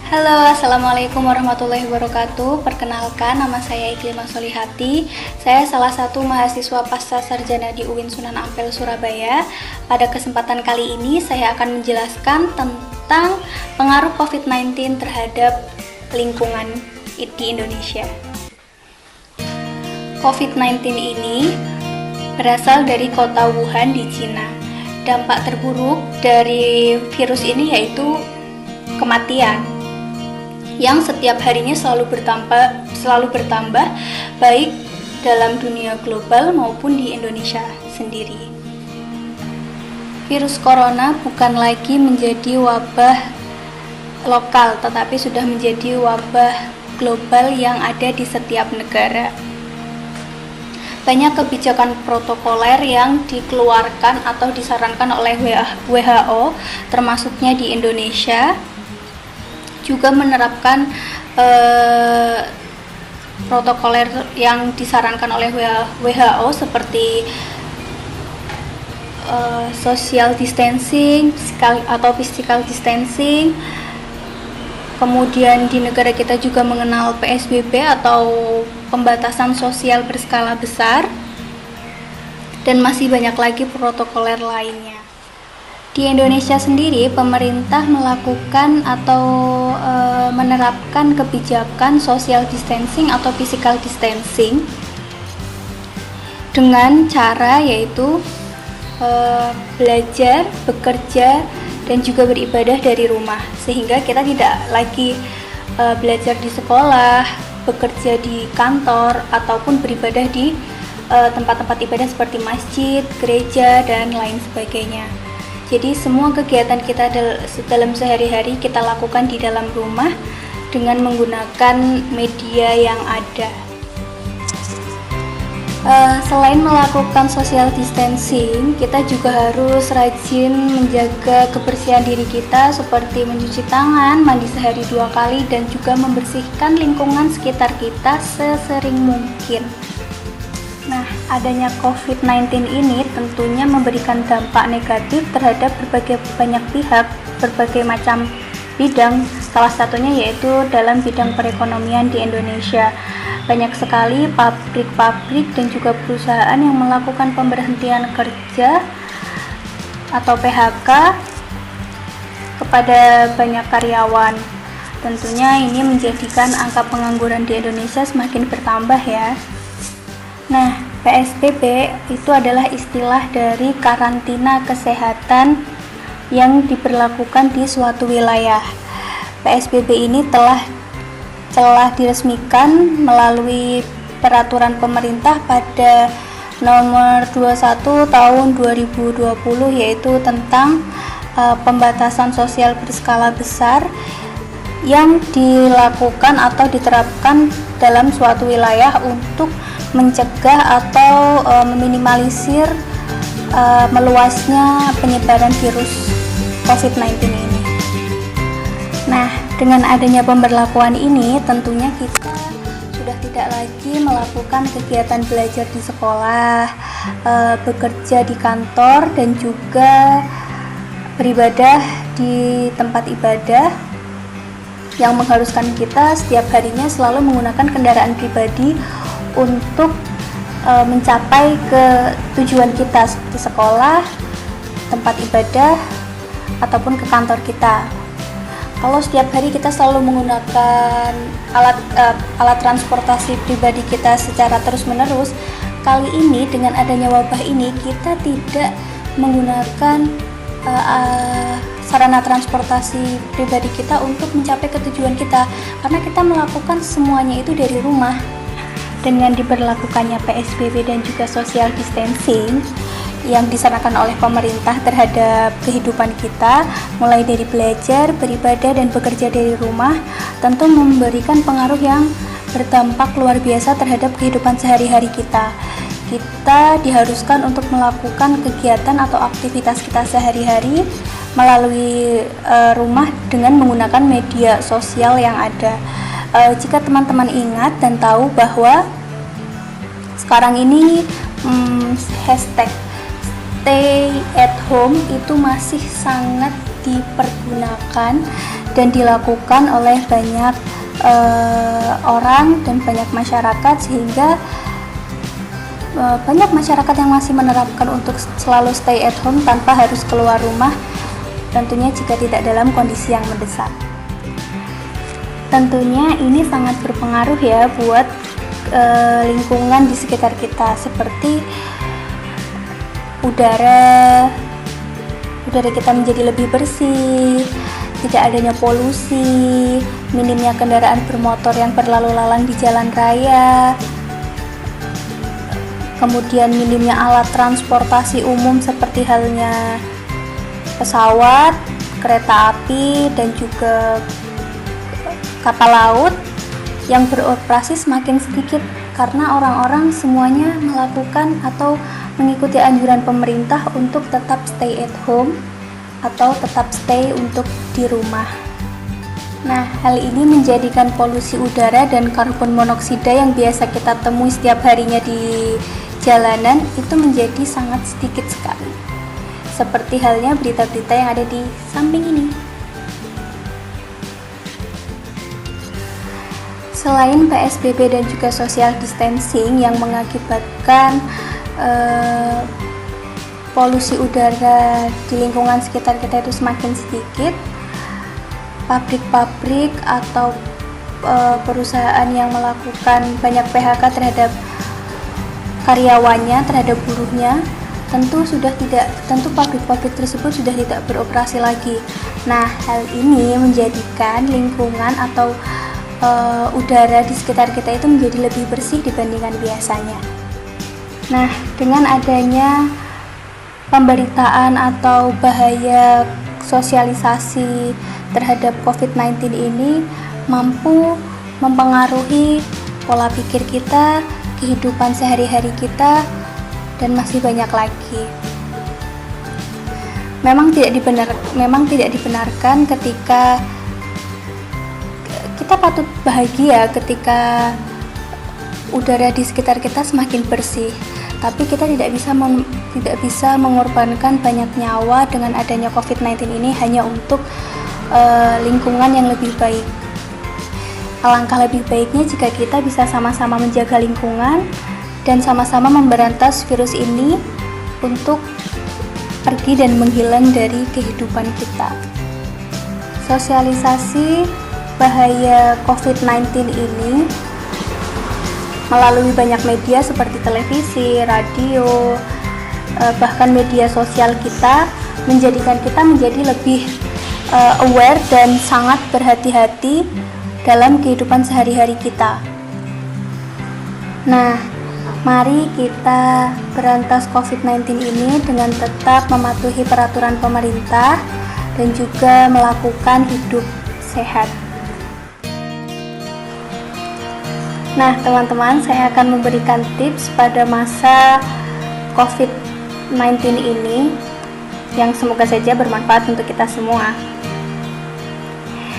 Halo, Assalamualaikum warahmatullahi wabarakatuh. Perkenalkan, nama saya Iklimah Solihati. Saya salah satu mahasiswa pasca sarjana di UIN Sunan Ampel, Surabaya. Pada kesempatan kali ini, saya akan menjelaskan tentang pengaruh COVID-19 terhadap lingkungan di Indonesia. COVID-19 ini berasal dari kota Wuhan di Cina. Dampak terburuk dari virus ini yaitu kematian yang setiap harinya selalu bertambah baik dalam dunia global maupun di Indonesia sendiri. Virus corona bukan lagi menjadi wabah lokal, tetapi sudah menjadi wabah global yang ada di setiap negara. Banyak kebijakan protokoler yang dikeluarkan atau disarankan oleh WHO, termasuknya di Indonesia, juga menerapkan protokoler yang disarankan oleh WHO seperti social distancing atau physical distancing. Kemudian di negara kita juga mengenal PSBB atau pembatasan sosial berskala besar, dan masih banyak lagi protokoler lainnya. Di Indonesia sendiri, pemerintah melakukan atau menerapkan kebijakan social distancing atau physical distancing dengan cara yaitu belajar, bekerja, dan juga beribadah dari rumah, sehingga kita tidak lagi belajar di sekolah, bekerja di kantor, ataupun beribadah di tempat-tempat ibadah seperti masjid, gereja, dan lain sebagainya. Jadi semua kegiatan kita dalam sehari-hari kita lakukan di dalam rumah dengan menggunakan media yang ada. Selain melakukan social distancing, kita juga harus rajin menjaga kebersihan diri kita seperti mencuci tangan, mandi sehari 2 kali, dan juga membersihkan lingkungan sekitar kita sesering mungkin. Nah, adanya COVID-19 ini tentunya memberikan dampak negatif terhadap banyak pihak, berbagai macam bidang, salah satunya yaitu dalam bidang perekonomian di Indonesia. Banyak sekali pabrik-pabrik dan juga perusahaan yang melakukan pemberhentian kerja atau PHK kepada banyak karyawan. Tentunya ini menjadikan angka pengangguran di Indonesia semakin bertambah ya. Nah, PSBB itu adalah istilah dari karantina kesehatan yang diberlakukan di suatu wilayah. PSBB ini telah diresmikan melalui peraturan pemerintah pada nomor 21 tahun 2020, yaitu tentang pembatasan sosial berskala besar yang dilakukan atau diterapkan dalam suatu wilayah untuk mencegah atau meminimalisir meluasnya penyebaran virus COVID-19 ini. Nah, dengan adanya pemberlakuan ini, tentunya kita sudah tidak lagi melakukan kegiatan belajar di sekolah, bekerja di kantor, dan juga beribadah di tempat ibadah yang mengharuskan kita setiap harinya selalu menggunakan kendaraan pribadi untuk mencapai ke tujuan kita seperti sekolah, tempat ibadah, ataupun ke kantor kita. Kalau setiap hari kita selalu menggunakan alat transportasi pribadi kita secara terus-menerus, kali ini dengan adanya wabah ini kita tidak menggunakan sarana transportasi pribadi kita untuk mencapai ke tujuan kita, karena kita melakukan semuanya itu dari rumah. Dengan diberlakukannya PSBB dan juga social distancing yang disarankan oleh pemerintah terhadap kehidupan kita, mulai dari belajar, beribadah, dan bekerja dari rumah, tentu memberikan pengaruh yang berdampak luar biasa terhadap kehidupan sehari-hari kita. Kita diharuskan untuk melakukan kegiatan atau aktivitas kita sehari-hari melalui rumah dengan menggunakan media sosial yang ada. Jika teman-teman ingat dan tahu bahwa sekarang ini hashtag stay at home itu masih sangat dipergunakan dan dilakukan oleh banyak orang dan banyak masyarakat, sehingga banyak masyarakat yang masih menerapkan untuk selalu stay at home tanpa harus keluar rumah, tentunya jika tidak dalam kondisi yang mendesak. Tentunya ini sangat berpengaruh ya buat lingkungan di sekitar kita, seperti udara kita menjadi lebih bersih, tidak adanya polusi, minimnya kendaraan bermotor yang berlalu lalang di jalan raya, kemudian minimnya alat transportasi umum seperti halnya pesawat, kereta api, dan juga kapal laut yang beroperasi semakin sedikit karena orang-orang semuanya melakukan atau mengikuti anjuran pemerintah untuk tetap stay at home atau tetap stay untuk di rumah. Nah, hal ini menjadikan polusi udara dan karbon monoksida yang biasa kita temui setiap harinya di jalanan itu menjadi sangat sedikit sekali. Seperti halnya berita-berita yang ada di samping ini. Selain PSBB dan juga social distancing yang mengakibatkan polusi udara di lingkungan sekitar kita itu semakin sedikit, pabrik-pabrik atau perusahaan yang melakukan banyak PHK terhadap karyawannya, terhadap buruhnya, tentu pabrik-pabrik tersebut sudah tidak beroperasi lagi. Nah, hal ini menjadikan lingkungan atau udara di sekitar kita itu menjadi lebih bersih dibandingkan biasanya. Nah, dengan adanya pemberitaan atau bahaya sosialisasi terhadap COVID-19 ini mampu mempengaruhi pola pikir kita, kehidupan sehari-hari kita, dan masih banyak lagi. Memang tidak dibenarkan ketika kita patut bahagia ketika udara di sekitar kita semakin bersih, tapi kita tidak bisa mengorbankan banyak nyawa dengan adanya COVID-19 ini hanya untuk lingkungan yang lebih baik. Alangkah lebih baiknya jika kita bisa sama-sama menjaga lingkungan dan sama-sama memberantas virus ini untuk pergi dan menghilang dari kehidupan kita. Sosialisasi bahaya COVID-19 ini melalui banyak media seperti televisi, radio, bahkan media sosial kita menjadikan kita menjadi lebih aware dan sangat berhati-hati dalam kehidupan sehari-hari kita. Nah, mari kita berantas COVID-19 ini dengan tetap mematuhi peraturan pemerintah dan juga melakukan hidup sehat. Nah, teman-teman, saya akan memberikan tips pada masa COVID-19 ini yang semoga saja bermanfaat untuk kita semua.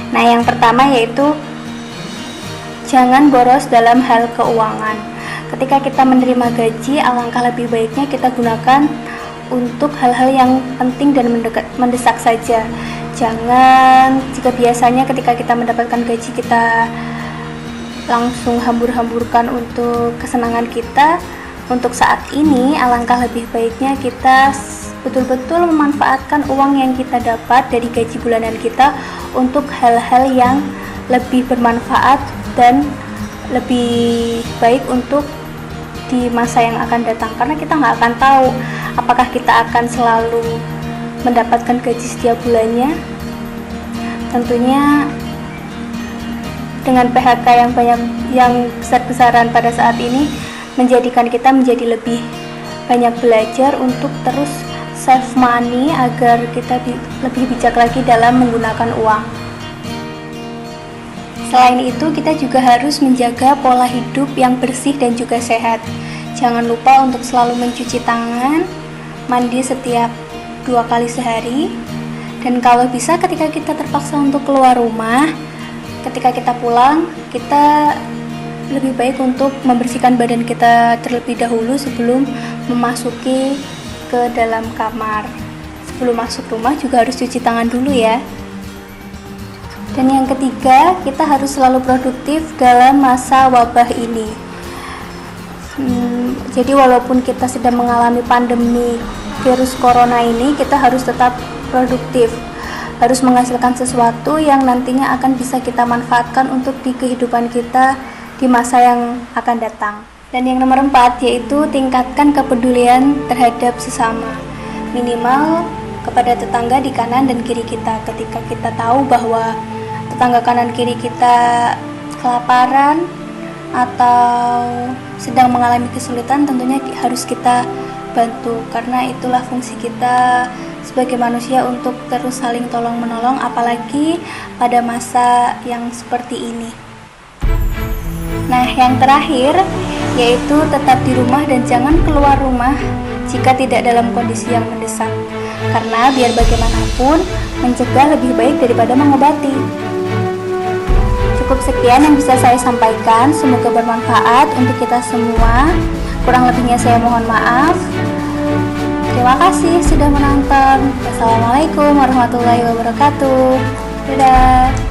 Nah, yang pertama yaitu jangan boros dalam hal keuangan. Ketika kita menerima gaji, alangkah lebih baiknya kita gunakan untuk hal-hal yang penting dan mendesak saja. Jangan, jika biasanya ketika kita mendapatkan gaji kita langsung hambur-hamburkan untuk kesenangan kita, untuk saat ini alangkah lebih baiknya kita betul-betul memanfaatkan uang yang kita dapat dari gaji bulanan kita untuk hal-hal yang lebih bermanfaat dan lebih baik untuk di masa yang akan datang, karena kita nggak akan tahu apakah kita akan selalu mendapatkan gaji setiap bulannya. Tentunya dengan PHK yang besar-besaran pada saat ini menjadikan kita menjadi lebih banyak belajar untuk terus save money agar kita lebih bijak lagi dalam menggunakan uang. Selain itu, kita juga harus menjaga pola hidup yang bersih dan juga sehat. Jangan lupa untuk selalu mencuci tangan, mandi setiap 2 kali sehari, dan kalau bisa ketika kita terpaksa untuk keluar rumah, ketika kita pulang, kita lebih baik untuk membersihkan badan kita terlebih dahulu sebelum memasuki ke dalam kamar. sebelum masuk rumah juga harus cuci tangan dulu ya. Dan yang ketiga, kita harus selalu produktif dalam masa wabah ini. Jadi walaupun kita sedang mengalami pandemi virus corona ini, kita harus tetap produktif, harus menghasilkan sesuatu yang nantinya akan bisa kita manfaatkan untuk di kehidupan kita di masa yang akan datang. Dan yang nomor 4 yaitu tingkatkan kepedulian terhadap sesama, minimal kepada tetangga di kanan dan kiri kita. Ketika kita tahu bahwa tetangga kanan kiri kita kelaparan atau sedang mengalami kesulitan, tentunya harus kita bantu, karena itulah fungsi kita sebagai manusia untuk terus saling tolong menolong, apalagi pada masa yang seperti ini. Nah, yang terakhir yaitu tetap di rumah dan jangan keluar rumah jika tidak dalam kondisi yang mendesak, karena biar bagaimanapun mencegah lebih baik daripada mengobati. Cukup sekian yang bisa saya sampaikan, semoga bermanfaat untuk kita semua. Kurang lebihnya saya mohon maaf. Terima kasih sudah menonton. Wassalamualaikum warahmatullahi wabarakatuh. Dadah.